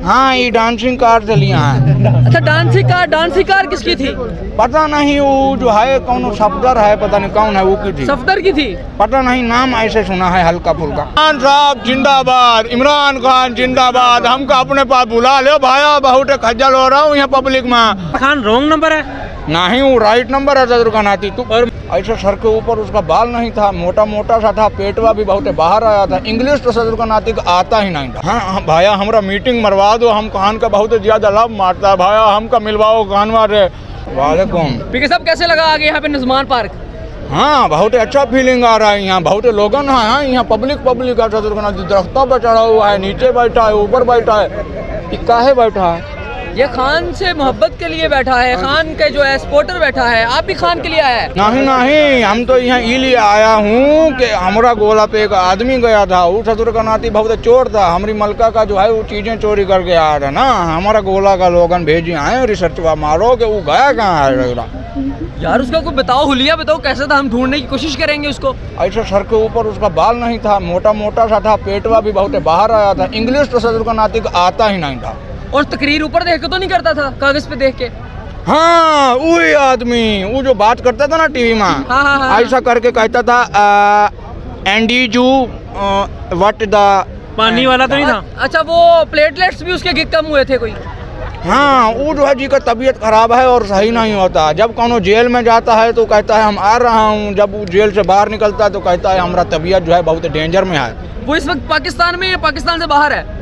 हाँ, ये dancing car से लिया है। अच्छा, डांसिंग कार किसकी थी? पता नहीं, वो जो है कौन सफदर है, पता नहीं कौन है, वो की थी। सफदर की थी? पता नहीं, नाम ऐसे सुना है हल्का फुल्का। खान साहब जिंदाबाद, इमरान खान जिंदाबाद, हमको अपने पास बुला लो भाया, बहुत खज्जल हो रहा हूँ यहाँ पब्लिक में। खान रॉन्ग नंबर है? नहीं, वो राइट नंबर है सदर का नाती। तू और ऐसे सर के ऊपर उसका बाल नहीं था, मोटा मोटा सा था, पेटवा भी बहुत बाहर आया था। इंग्लिश तो सदर का नाती का आता ही नहीं था। हाँ भाया, हमारा मीटिंग मरवा दो, हम खान का बहुत ज्यादा लाभ मारता है भाया, हमका मिलवाओ खान वाले। वालेकुम। पीके साहब, कैसे लगा आगे यहाँ पे निज़मान पार्क? हाँ, बहुत अच्छा फीलिंग आ रहा है यहाँ, बहुत लोगन है यहाँ, पब्लिक है सदर का नाती। दरख्तों पर चढ़ा हुआ है, नीचे बैठा है, ऊपर बैठा है, काहे बैठा है? ये खान से मोहब्बत के लिए बैठा है, खान के जो है सपोर्टर बैठा है। आप भी खान के लिए आया है? नहीं, हम तो यहाँ इसलिए आया हूँ कि हमारा गोला पे एक आदमी गया था, वो ससुर का नाती बहुत चोर था, हमारी मलका का जो है वो चीजें चोरी करके आया था ना। हमारा गोला का लोगन भेजे आए रिसर्चवा मारो कि वो गया कहाँ है। यार उसका कोई बताओ, हुलिया बताओ कैसा था, हम ढूंढने की कोशिश करेंगे उसको। ऐसे सर के ऊपर उसका बाल नहीं था, मोटा मोटा सा था, पेटवा भी बहुत बाहर आया था। इंग्लिश तो ससुर का नाती का आता ही नहीं था। और तकरीर ऊपर देख के तो नहीं करता था, कागज पे देख के? हाँ, वही आदमी, वो जो बात करता था ना टीवी में, हाँ। ऐसा करके कहता था एंडी जू व्हाट द पानी वाला तो नहीं था? अच्छा, वो प्लेटलेट्स भी उसके कम हुए थे कोई? हाँ, वो जो है जी का तबीयत खराब है और सही नहीं होता। जब कौनो जेल में जाता है तो कहता है हम आ रहा हूँ, जब वो जेल से बाहर निकलता है तो कहता है हमारा तबीयत जो है बहुत डेंजर में है। वो इस वक्त पाकिस्तान में या पाकिस्तान से बाहर है?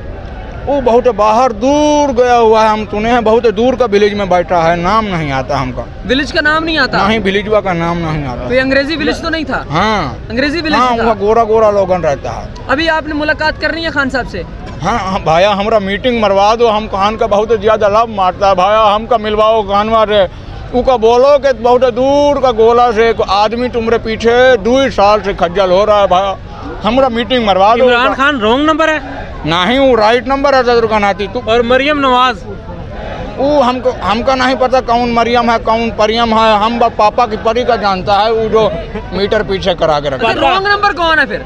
वो बहुत बाहर दूर गया हुआ है, हम सुने हैं बहुत दूर का विलेज में बैठा है, नाम नहीं आता हमका। विलेज का नाम नहीं आता? नहीं, विलेजवा का नाम नहीं आता। कोई अंग्रेजी विलेज तो नहीं था? हाँ, अंग्रेजी विलेज हाँ, था। गोरा गोरा लोगन रहता है। अभी आपने मुलाकात करनी है खान साहब से? हाँ भाया, हमारा मीटिंग मरवा दो, हम खान का बहुत ज्यादा लाभ मारता है भाया, हमका मिलवाओ खान वाले। उका बोलो कि बहुत दूर का गोला से एक आदमी तुम्हारे पीछे 2 साल से खज्जल हो रहा है भाया, हमारा मीटिंग मरवा दो। इमरान खान रॉन्ग नंबर है? नहीं, वो राइट नंबर है सदर का नाती। तू और मरियम नवाज? वो हमका नहीं पता कौन मरियम है कौन परियम है, हम पापा की परी का जानता है, वो जो मीटर पीछे करा के रखा। रॉन्ग नंबर कौन है फिर?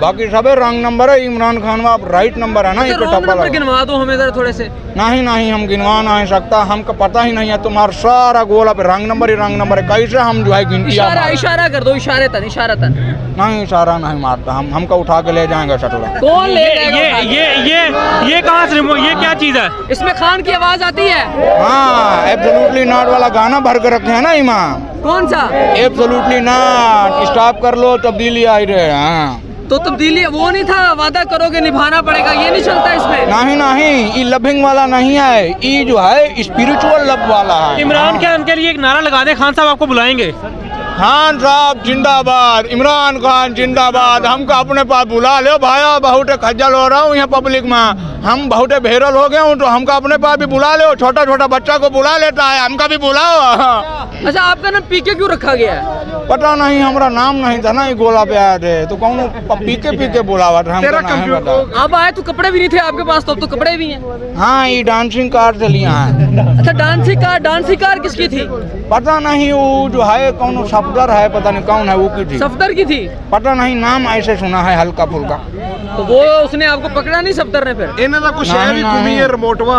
बाकी सबे रंग नंबर है, इमरान खान में आप राइट नंबर है ना। तो रॉन्ग नंबर गिनवा दो हमें जरा थोड़े से। नहीं, हम गिनवा नहीं सकता, हमको पता ही नहीं है। तुम्हारा सारा गोला पे रंग नंबर है, कैसे हम जो है गिनती? इशारा कर दो, इशारा तन। नहीं, इशारा नहीं मारता, हमको उठा के ले जाएंगे सटुरा। कौन ले जाएगा? ये कहाँ से, ये क्या चीज है? इसमें खान की आवाज आती है? हाँ, एब्सोल्युटली नॉट वाला गाना भर के रखे है ना इमाम। कौन सा? एब्सोल्युटली नॉट, स्टॉप कर लो, तब्दीली आई रहे। हाँ, तो तब्दीली वो नहीं था, वादा करोगे निभाना पड़ेगा, ये नहीं चलता इसमें? नहीं, ये लविंग वाला नहीं है, ये जो है स्पिरिचुअल लव वाला है। इमरान खान के लिए एक नारा लगा दे, खान साहब आपको बुलाएंगे। खान साहब जिंदाबाद, इमरान खान जिंदाबाद, हमको अपने पास बुला लो भाया, बहुत खज्जल हो रहा हूँ यहाँ पब्लिक में, हम बहुत बेरल हो गए हूँ, तो हमको अपने पास भी बुला लो। छोटा छोटा बच्चा को बुला लेता है, हमका भी बुलाओ। अच्छा, आपका नाम पीके क्यों रखा गया है? पता नहीं, हमारा नाम नहीं था ना, ये गोला पे आए थे तो कौन पीके बुलावा था, हमको नहीं पता। आप आए तो कपड़े भी नहीं थे आपके पास, तो अब तो कपड़े भी हैं। हाँ, ये डांसिंग कार से लिया है। अच्छा, डांसिंग कार किसकी थी? पता नहीं, वो जो है कौन सफदर है, पता नहीं कौन है, वो की थी। सफदर की थी? पता नहीं, नाम ऐसे सुना है हल्का फुल्का। तो वो उसने आपको पकड़ा नहीं सफदर ने? फिर इन्हें तो कुछ है भी घूमी है। रिमोटवा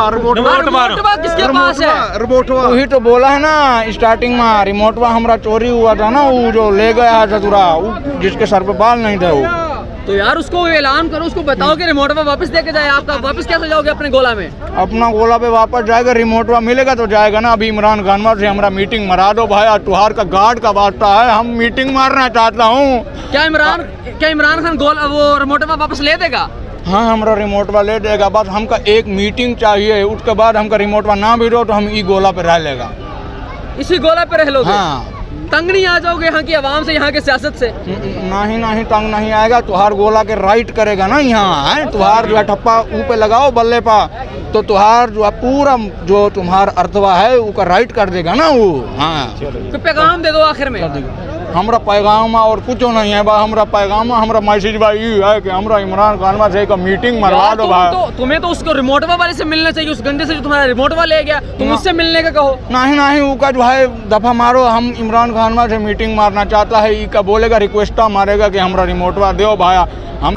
किसके पास है? रिमोटवा वही तो बोला है ना स्टार्टिंग में, रिमोटवा हमारा चोरी हुआ था ना, वो जो ले गया है चतुरा, जिसके सर पे बाल नहीं थे वो। तो यार उसको ऐलान करो, उसको बताओ कि रिमोटवा वापस देके जाए। आपका वापस कैसे जाओगे अपने गोला में? अपना गोला पे वापस जाएगा, रिमोटवा मिलेगा तो जाएगा ना। अभी इमरान खान से हमारा मीटिंग मरा दो भाई, तुहार का गार्ड का वास्ता है, हम मीटिंग मारना चाहता हूँ। क्या इमरान खान गोला वो रिमोटवा वापस ले देगा? हाँ, हमारा रिमोटवा ले देगा, बस हमका एक मीटिंग चाहिए, उसके बाद हमका रिमोटवा ना भी दो तो हम ई गोला पे रह लेगा। इसी गोला पे रह लोगे? हाँ। तंग नहीं आ जाओगे यहाँ की आवाम से, यहाँ के सियासत से? नहीं, तंग नहीं आएगा। तुहार गोला के राइट करेगा ना यहाँ है, तुहार जो है ठप्पा ऊपर लगाओ बल्ले पा, तो तुहार जो है पूरा जो तुम्हार अर्थवा है उसका राइट कर देगा ना वो। हाँ, तो पैगाम दे दो आखिर में। हमरा पैगाम और कुछ नहीं है बा, हमरा पैगाम हमरा मैसेज बा ये है कि हमरा इमरान खान से एक मीटिंग मरवा दो भाई। तुम्हें तो उसको रिमोटवा वाले से मिलना चाहिए, उस गंदे से जो तुम्हारा रिमोटवा ले गया, तुम उससे मिलने का कहो। नहीं उसका जो है दफा मारो, हम इमरान खान से मीटिंग मारना चाहता है, का बोलेगा रिक्वेस्टा मारेगा कि हमरा रिमोटवा दो भाया, हम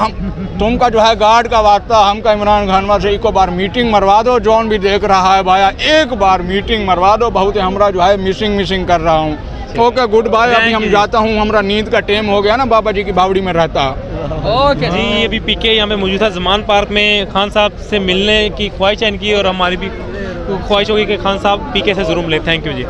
तुमका जो है गार्ड का वास्ता हमका इमरान खान से एक बार मीटिंग मरवा दो, जौन भी देख रहा है भाया एक बार मीटिंग मरवा दो, बहुत हमरा जो है मिसिंग कर रहा हूँ। ओके गुड बाय, अभी हम जाता हूँ, हमरा नींद का टाइम हो गया ना, बाबा जी की बावड़ी में रहता। ओके जी, ये भी पीके यहाँ पे मौजूद था ज़मान पार्क में, खान साहब से मिलने की ख्वाहिश है इनकी और हमारी भी ख्वाहिश होगी कि खान साहब पीके से ज़रूर मिले। Thank you ji.